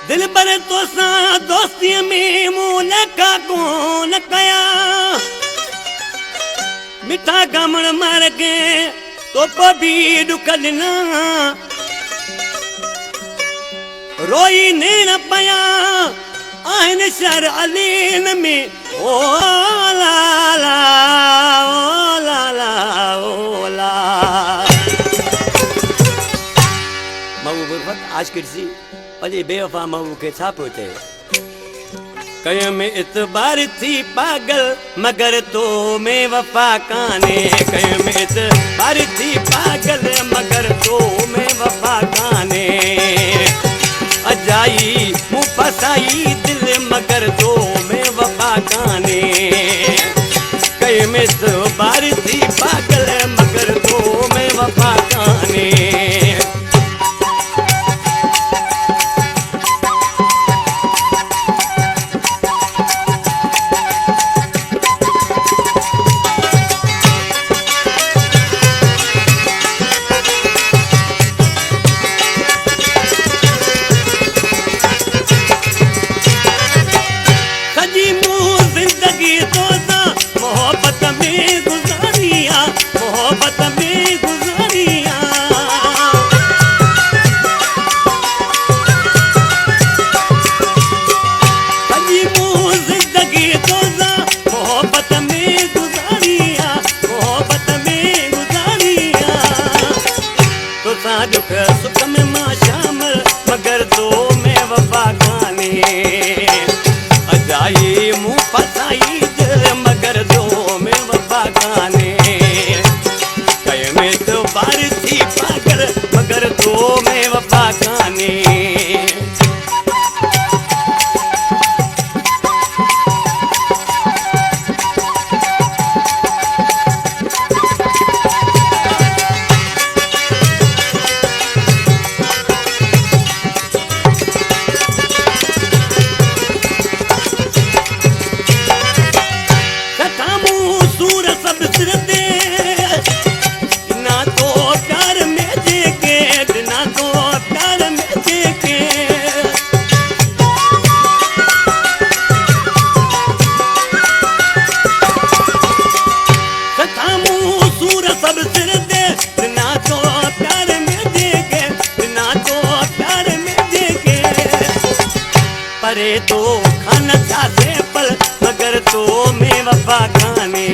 दिल भर तो सा दोस्ती में मुलका कोन कया मिठा गमण मर के तो पबी दुख दिना रोई नेण पया आहिन शर अलीन में ओ ला ओ ला ओ ला महबूब उर्फत आज किरसी अजे बेवफा महबूब के छापो थे कय में इतबार थी पागल मगर तो में वफा काने कय में इतबार थी पागल मगर तो में वफा काने अजाई मुँह फसाई दिल मगर तो में वफा काने कय में इतबार थी पागल मगर तो में वफा काने दुख सुख में मां शामिल मगर तो में वफा काने अजाई मुँह फसाई दिल मगर तो में वफा काने कय में तो बार थी पागल मगर तो में वफा काने परे तो खाना चाहते पल मगर तो में वफा खाने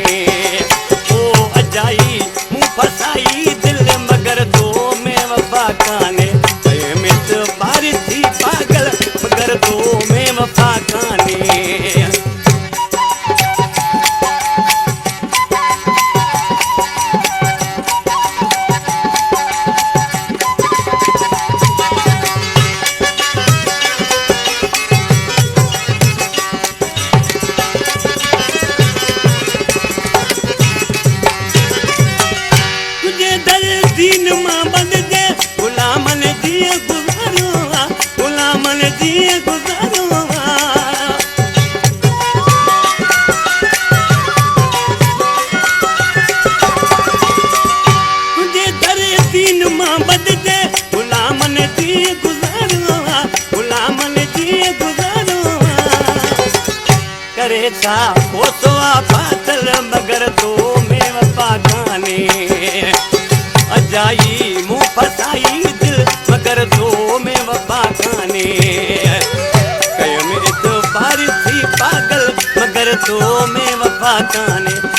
ओ अजाई मुँह फसाई दिल मगर तो में वफा खाने में तो बारी थी पागल मगर तो में वफा खाने दीन मां बंद दे गुलामन दिए गुजारो गुलामन दिए गुजारो तुझे दर दीन मां बंद दे गुलामन दिए गुजारो गुलामन दिए गुजारो करे था वो तो बादल मगर तो में वफा खाने अजाई मुँह फसाई दिल मगर तो में वफा खाने कय में इतबार थी पागल मगर तो में वफा खाने